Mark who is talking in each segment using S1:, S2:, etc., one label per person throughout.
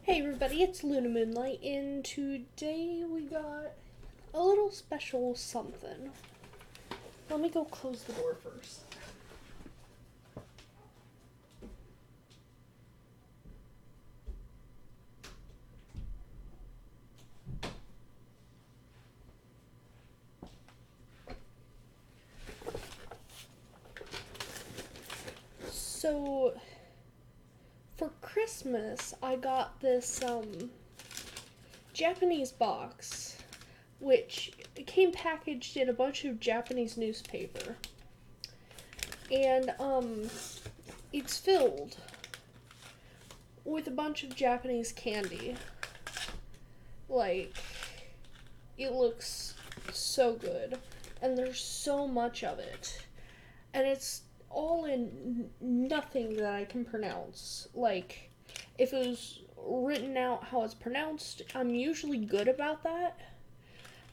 S1: Hey everybody, it's Luna Moonlight, and today we got a little special something. Let me go close the door first. So, for Christmas, I got this Japanese box, which came packaged in a bunch of Japanese newspaper. And it's filled with a bunch of Japanese candy. Like, it looks so good, and there's so much of it, and it's all in nothing that I can pronounce. Like, if it was written out how it's pronounced, I'm usually good about that,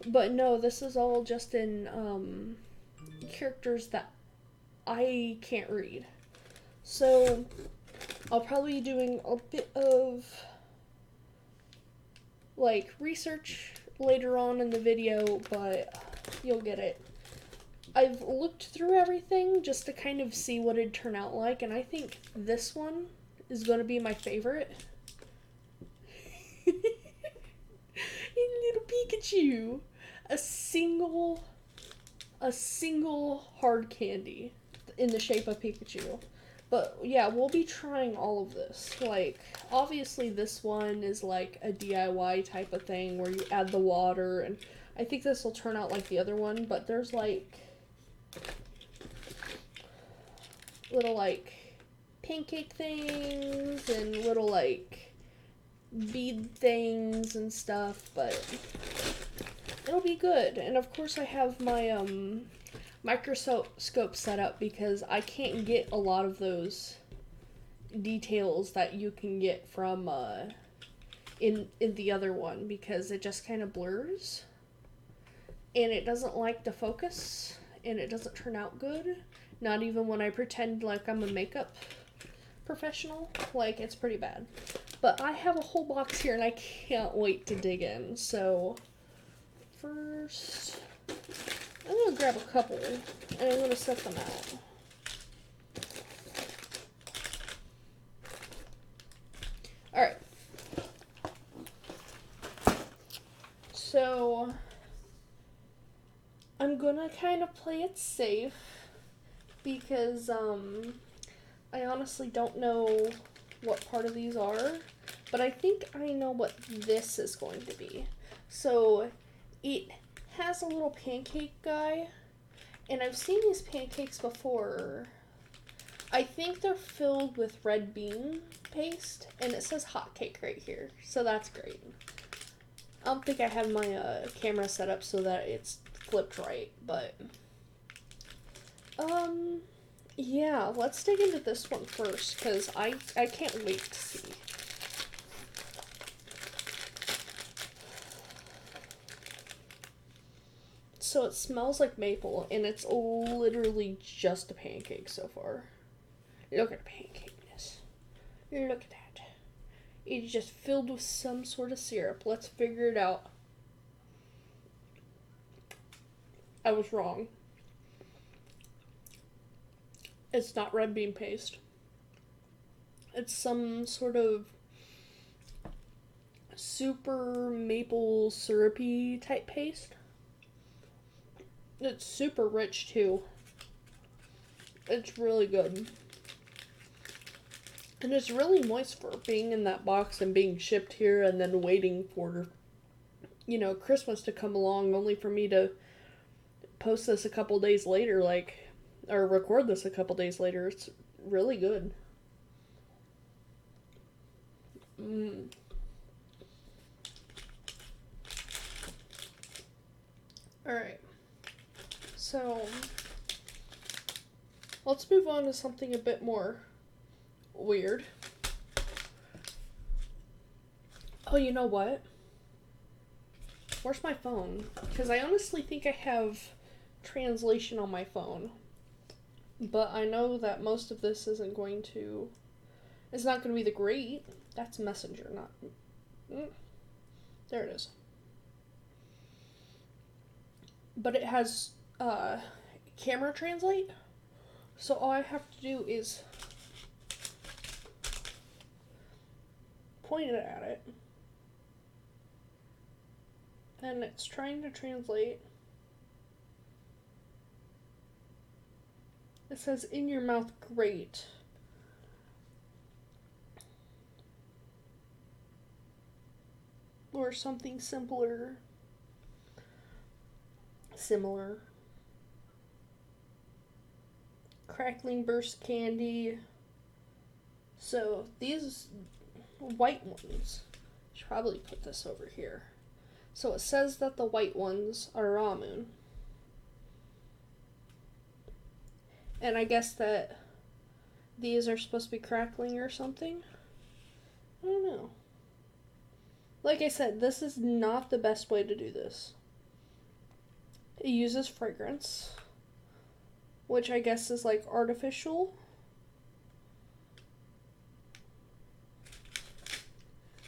S1: but no, this is all just in characters that I can't read. So I'll probably be doing a bit of like research later on in the video, but you'll get it. I've looked through everything just to kind of see what it'd turn out like, and I think this one is going to be my favorite. Little Pikachu. A single hard candy in the shape of Pikachu. But yeah, we'll be trying all of this. Like, obviously this one is like a DIY type of thing where you add the water, and I think this will turn out like the other one, but there's like little like pancake things and little like bead things and stuff, but it'll be good. And of course I have my microscope set up because I can't get a lot of those details that you can get from in the other one, because it just kind of blurs and it doesn't like to focus and it doesn't turn out good, not even when I pretend like I'm a makeup professional. Like, it's pretty bad. But I have a whole box here and I can't wait to dig in. So first I'm gonna grab a couple and I'm gonna set them out. Alright. So I'm gonna kind of play it safe because I honestly don't know what part of these are, but I think I know what this is going to be. So it has a little pancake guy, and I've seen these pancakes before. I think they're filled with red bean paste, and it says hot cake right here, so that's great. I don't think I have my camera set up so that it's flipped right, but yeah, let's dig into this one first, because I can't wait to see. So it smells like maple, and it's literally just a pancake so far. Look at the pancakeness. Look at that. It's just filled with some sort of syrup. Let's figure it out. I was wrong. It's not red bean paste. It's some sort of super maple syrupy type paste. It's super rich too. It's really good. And it's really moist for being in that box and being shipped here and then waiting for, you know, Christmas to come along, only for me to post this a couple days later, like, or record this a couple days later. It's really good. Alright. So, let's move on to something a bit more weird. Oh, you know what? Where's my phone? Because I honestly think I have translation on my phone. But I know that most of this isn't going to... It's not going to be the great. That's Messenger, not There it is. But it has camera translate. So all I have to do is point it at it. And it's trying to translate. It says, in your mouth, great. Or something similar. Crackling burst candy. So these white ones, I should probably put this over here. So it says that the white ones are ramen. And I guess that these are supposed to be crackling or something. I don't know. Like I said, this is not the best way to do this. It uses fragrance, which I guess is like artificial.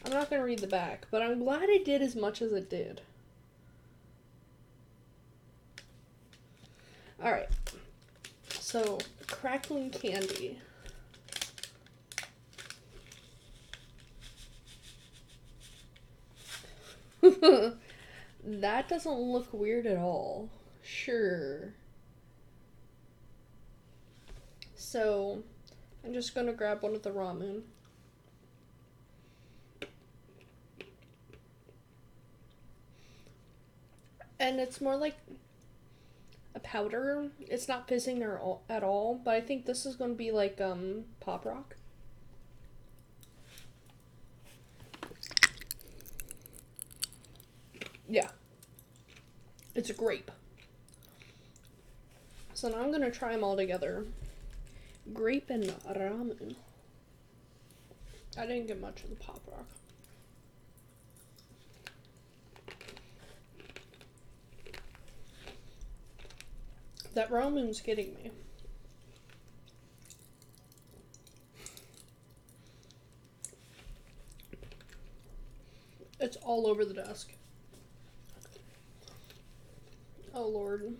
S1: I'm not going to read the back, but I'm glad it did as much as it did. Alright. So, crackling candy. That doesn't look weird at all. Sure. So, I'm just gonna grab one of the ramen. And it's more like a powder. It's not fizzing at all, but I think this is gonna be like Pop Rock. Yeah. It's a grape. So now I'm gonna try them all together. Grape and ramen. I didn't get much of the Pop Rock. That ramen's getting me. It's all over the desk. Oh Lord.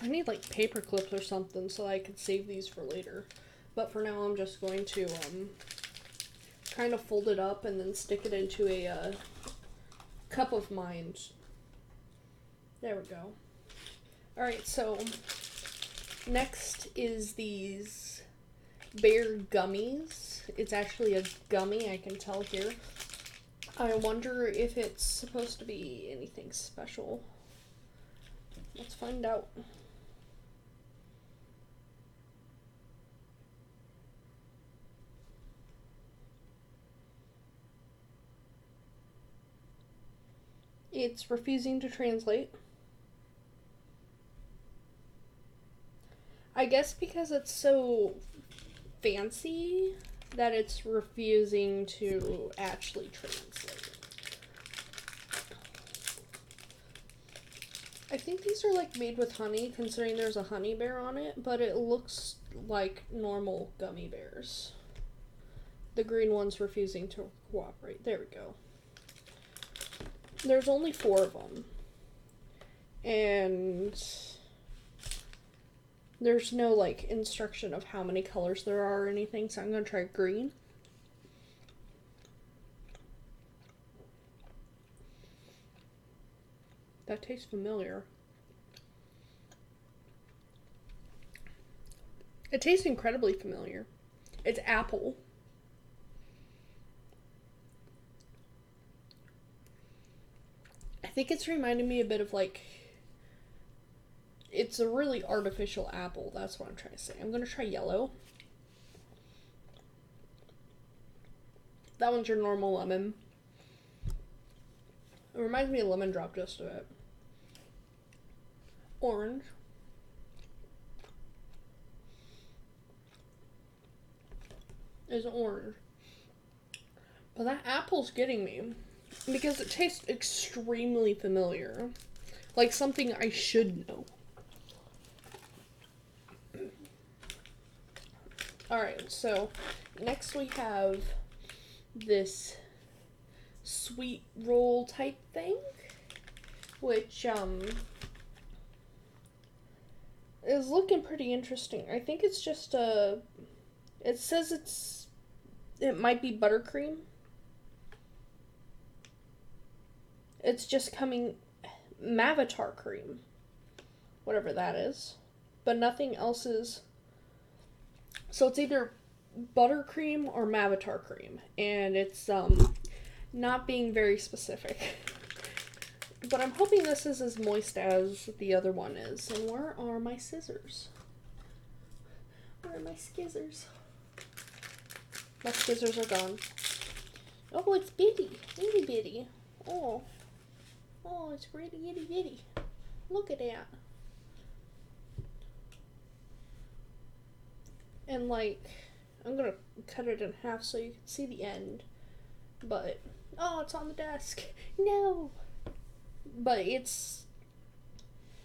S1: I need like paper clips or something so I could save these for later. But for now I'm just going to kind of fold it up and then stick it into a cup of mine. There we go. Alright, so next is these bear gummies. It's actually a gummy, I can tell here. I wonder if it's supposed to be anything special. Let's find out. It's refusing to translate. I guess because it's so fancy that it's refusing to actually translate. I think these are like made with honey, considering there's a honey bear on it, but it looks like normal gummy bears. The green one's refusing to cooperate. There we go. There's only 4 of them. And there's no like instruction of how many colors there are or anything, so I'm going to try green. That tastes familiar. It tastes incredibly familiar. It's apple. I think it's reminding me a bit of like, it's a really artificial apple. That's what I'm trying to say. I'm going to try yellow. That one's your normal lemon. It reminds me of lemon drop just a bit. Orange. Is orange. But that apple's getting me. Because it tastes extremely familiar. Like something I should know. Alright, so next we have this sweet roll type thing, which is looking pretty interesting. I think it's just it says it might be buttercream. It's just coming Mavatar cream, whatever that is, but nothing else is. So it's either buttercream or Mavatar cream, and it's not being very specific. But I'm hoping this is as moist as the other one is. And where are my scissors? Where are my skizzers? My scissors are gone. Oh, it's bitty. Itty bitty. Oh, it's really itty bitty. Look at that. And like, I'm gonna cut it in half so you can see the end. But, oh, it's on the desk. No! But it's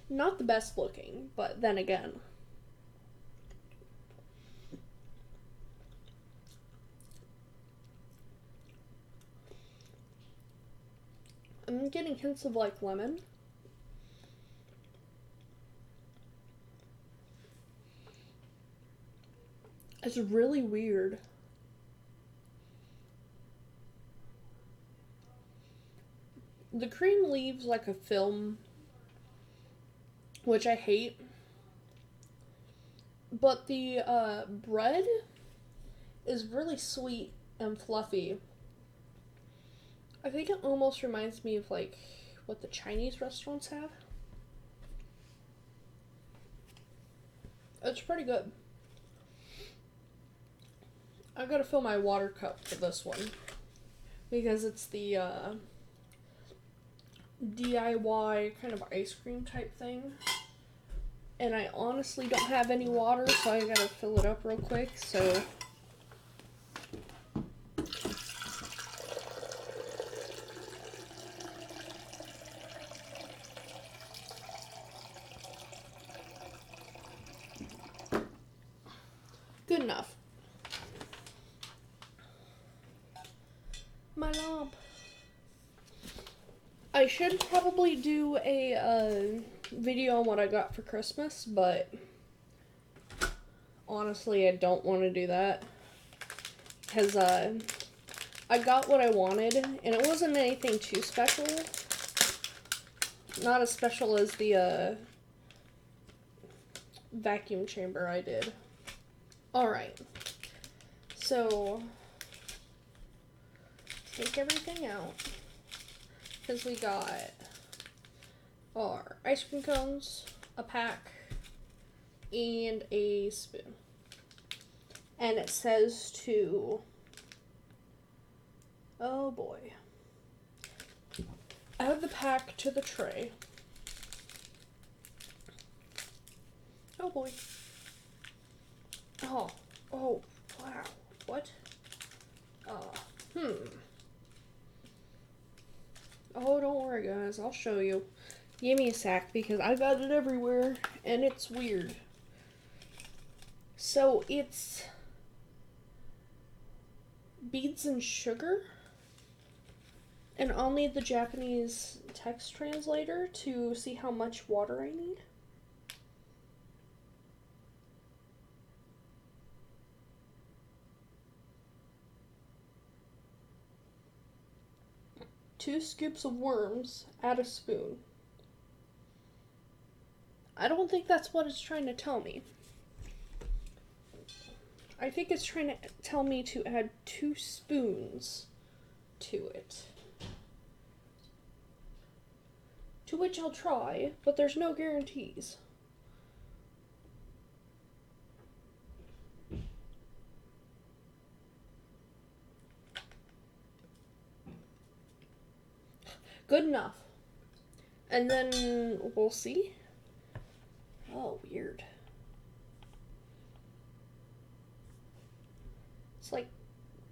S1: not the best looking, but then again. I'm getting hints of like lemon. It's really weird. The cream leaves like a film, which I hate. But the bread is really sweet and fluffy. I think it almost reminds me of like what the Chinese restaurants have. It's pretty good. I gotta fill my water cup for this one because it's the DIY kind of ice cream type thing. And I honestly don't have any water, so I gotta fill it up real quick, so. Good enough. My lamp. I should probably do a video on what I got for Christmas, but honestly, I don't want to do that because I got what I wanted, and it wasn't anything too special. Not as special as the vacuum chamber I did. Alright, so take everything out. Because we got our ice cream cones, a pack, and a spoon. And it says to, oh boy, add the pack to the tray. Oh boy. Oh, wow. What? Oh, don't worry, guys. I'll show you. Give me a sec because I got it everywhere, and it's weird. So, it's beads and sugar, and I'll need the Japanese text translator to see how much water I need. Two scoops of worms, add a spoon. I don't think that's what it's trying to tell me. I think it's trying to tell me to add 2 spoons to it. To which I'll try, but there's no guarantees. Good enough. And then we'll see. Oh, weird. It's like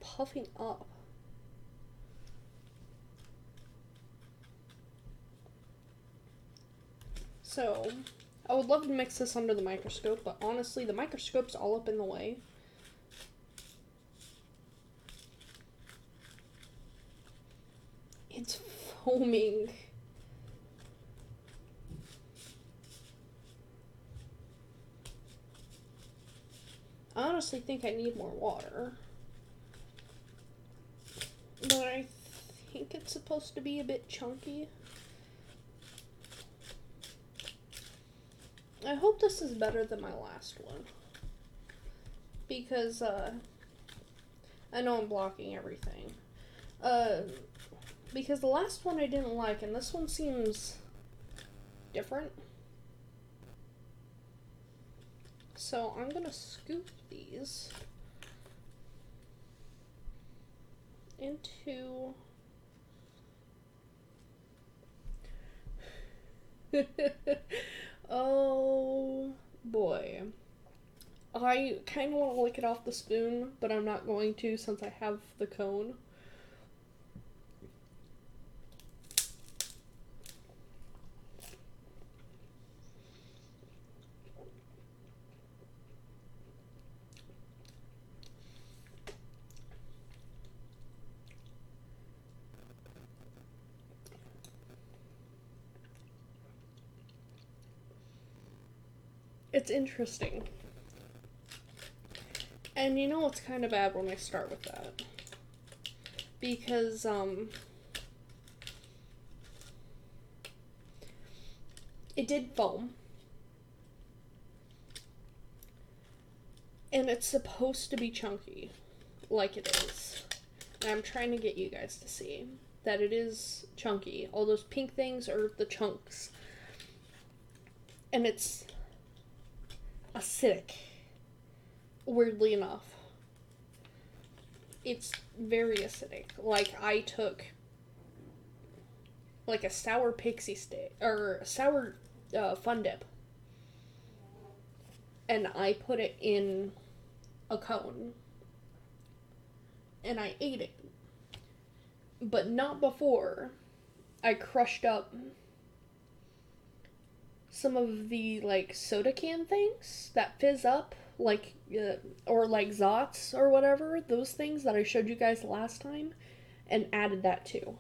S1: puffing up. So, I would love to mix this under the microscope, but honestly, the microscope's all up in the way. It's foaming. I honestly think I need more water. But I think it's supposed to be a bit chunky. I hope this is better than my last one. Because, I know I'm blocking everything. Because the last one I didn't like, and this one seems different. So I'm gonna scoop these into oh boy. I kind of want to lick it off the spoon, but I'm not going to since I have the cone. It's interesting. And you know what's kind of bad when I start with that? Because, it did foam. And it's supposed to be chunky, like it is. And I'm trying to get you guys to see that it is chunky. All those pink things are the chunks. And it's acidic. Weirdly enough. It's very acidic. Like, I took like a sour pixie stick, or a sour Fun Dip, and I put it in a cone, and I ate it. But not before I crushed up some of the, like, soda can things that fizz up, like, or like Zots or whatever, those things that I showed you guys last time, and added that too.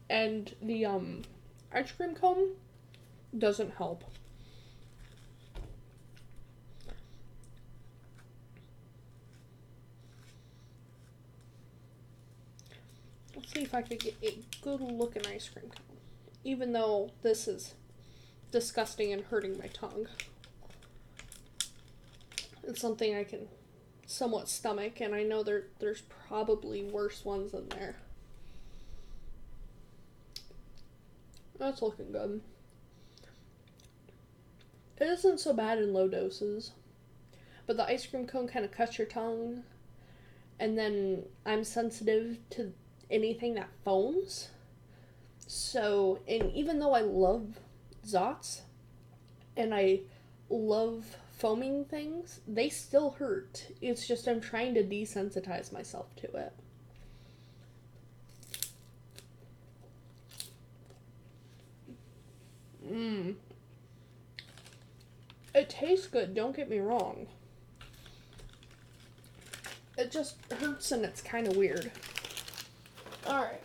S1: And the, ice cream cone doesn't help. Let's see if I could get a good looking ice cream cone. Even though this is disgusting and hurting my tongue. It's something I can somewhat stomach, and I know there's probably worse ones in there. That's looking good. It isn't so bad in low doses, but the ice cream cone kind of cuts your tongue, and then I'm sensitive to anything that foams. So, and even though I love Zots, and I love foaming things, they still hurt. It's just I'm trying to desensitize myself to it. It tastes good, don't get me wrong. It just hurts and it's kind of weird. Alright.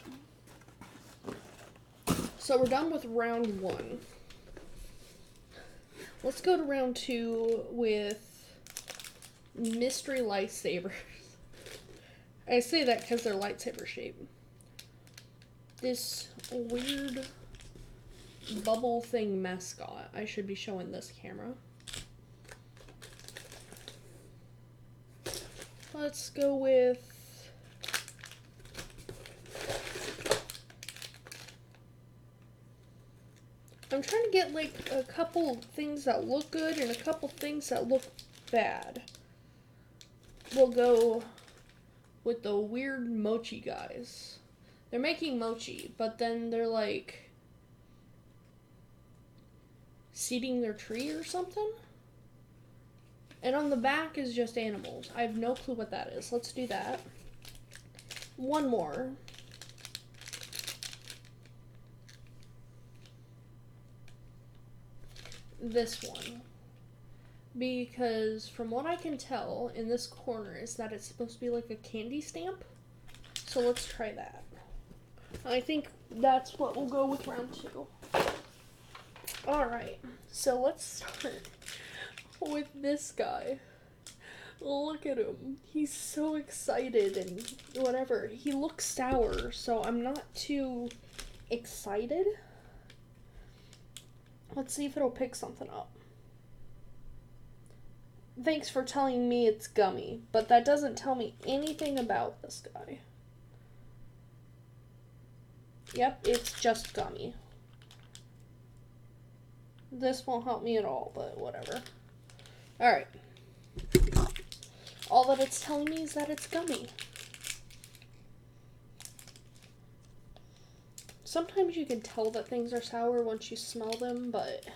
S1: So we're done with round 1. Let's go to round 2 with mystery lightsabers. I say that because they're lightsaber shaped. This weird bubble thing mascot. I should be showing this camera. Let's go with I'm trying to get like a couple things that look good and a couple things that look bad. We'll go with the weird mochi guys. They're making mochi, but then they're like seeding their tree or something. And on the back is just animals. I have no clue what that is. Let's do that. One more. This one. Because from what I can tell in this corner is that it's supposed to be like a candy stamp. So let's try that. I think that's what we'll go with round 2. Alright, so let's start with this guy. Look at him. He's so excited and whatever. He looks sour, so I'm not too excited. Let's see if it'll pick something up. Thanks for telling me it's gummy, but that doesn't tell me anything about this guy. Yep, it's just gummy. This won't help me at all, but whatever. Alright. All that it's telling me is that it's gummy. Sometimes you can tell that things are sour once you smell them, but...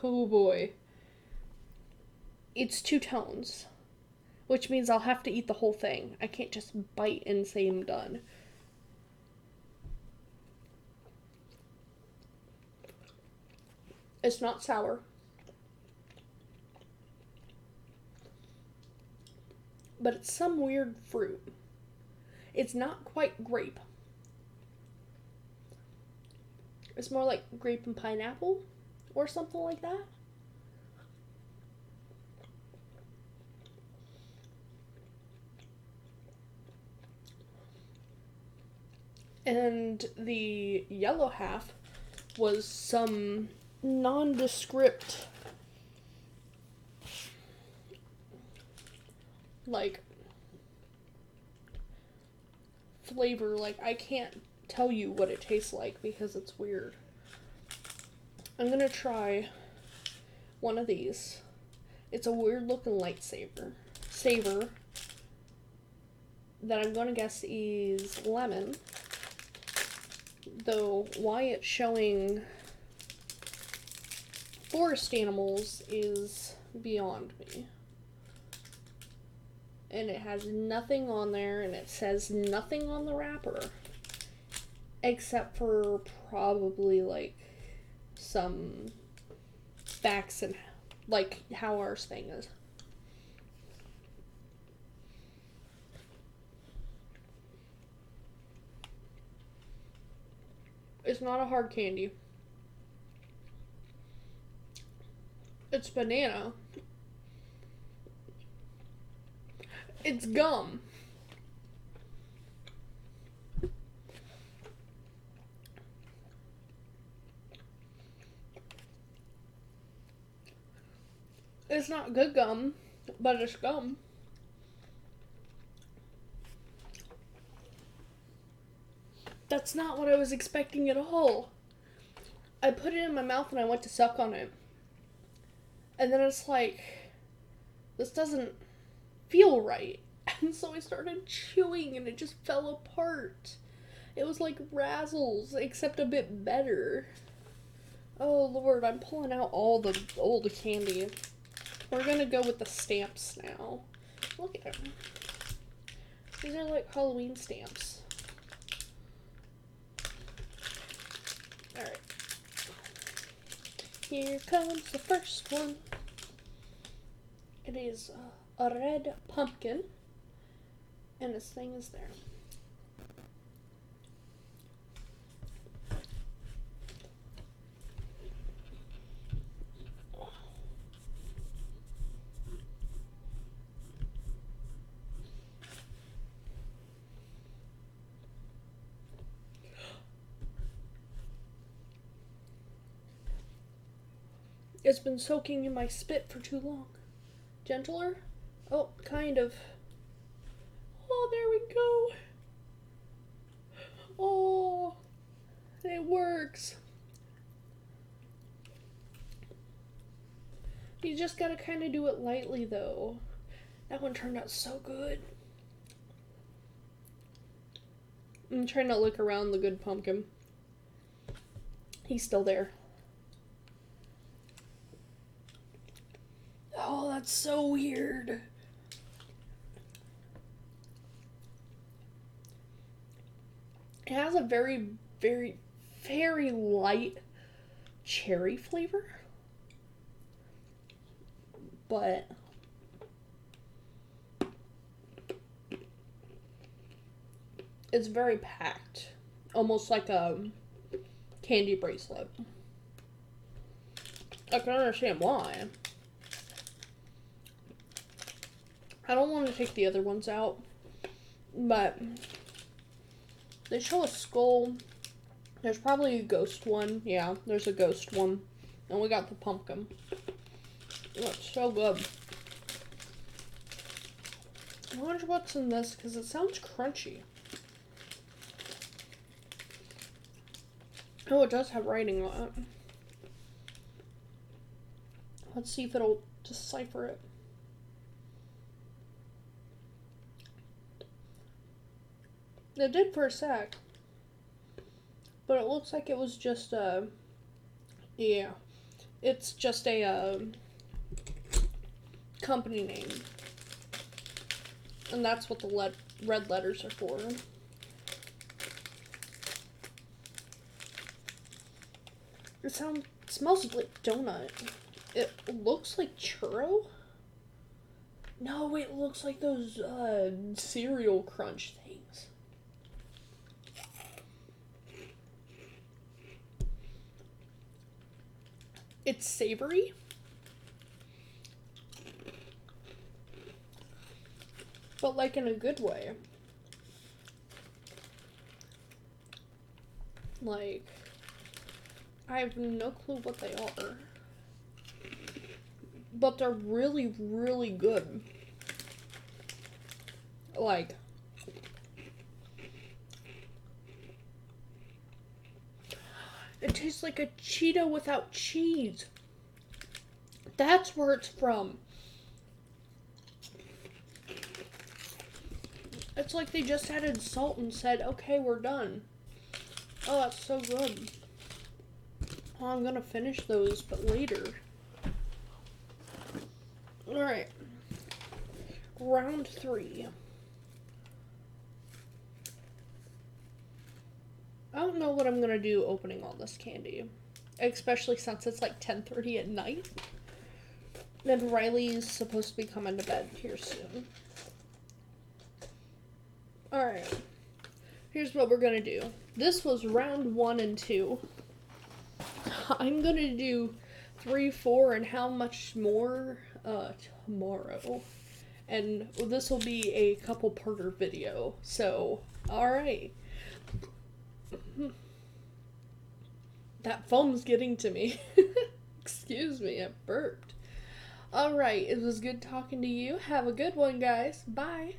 S1: oh boy. It's 2 tones. Which means I'll have to eat the whole thing. I can't just bite and say I'm done. It's not sour. But it's some weird fruit. It's not quite grape. It's more like grape and pineapple or something like that. And the yellow half was some nondescript, like, flavor. Like, I can't tell you what it tastes like because it's weird. I'm gonna try one of these. It's a weird looking lightsaber. Savor. That I'm gonna guess is lemon. Though why it's showing forest animals is beyond me. And it has nothing on there, and it says nothing on the wrapper. Except for probably, like, some facts and, like, how ours thing is. It's not a hard candy. It's banana. It's gum. It's not good gum, but it's gum. That's not what I was expecting at all. I put it in my mouth and I went to suck on it. And then it's like, this doesn't feel right. And so I started chewing and it just fell apart. It was like Razzles, except a bit better. Oh Lord, I'm pulling out all the old candy. We're gonna go with the stamps now. Look at them. These are like Halloween stamps. Alright. Here comes the first one. It is a red pumpkin. And this thing is there. It's been soaking in my spit for too long. Gentler? Oh, kind of. Oh, there we go. Oh, it works. You just gotta kind of do it lightly, though. That one turned out so good. I'm trying to look around the good pumpkin. He's still there. Oh, that's so weird. It has a very, very, very light cherry flavor. But It's very packed. Almost like a candy bracelet. I can understand why. I don't want to take the other ones out, but they show a skull. There's probably a ghost one. Yeah, there's a ghost one. And we got the pumpkin. Oh, it's so good. I wonder what's in this because it sounds crunchy. Oh, it does have writing on it. Let's see if it'll decipher it. It did for a sec. But it looks like it was just a... Yeah. It's just a company name. And that's what the red letters are for. It smells like donut. It looks like churro? No, it looks like those cereal crunch things. It's savory. But like in a good way. Like, I have no clue what they are. But they're really, really good. Like, it tastes like a Cheeto without cheese. That's where it's from. It's like they just added salt and said, okay, we're done. Oh, that's so good. Oh, I'm gonna finish those, but later. Alright. Round 3. I don't know what I'm gonna do opening all this candy. Especially since it's like 10:30 at night. And Riley's supposed to be coming to bed here soon. Alright. Here's what we're gonna do. This was round 1 and 2. I'm gonna do 3, 4, and how much more tomorrow. And this will be a couple-parter video. So, alright. That foam's getting to me. Excuse me, I burped. Alright, it was good talking to you. Have a good one, guys. Bye.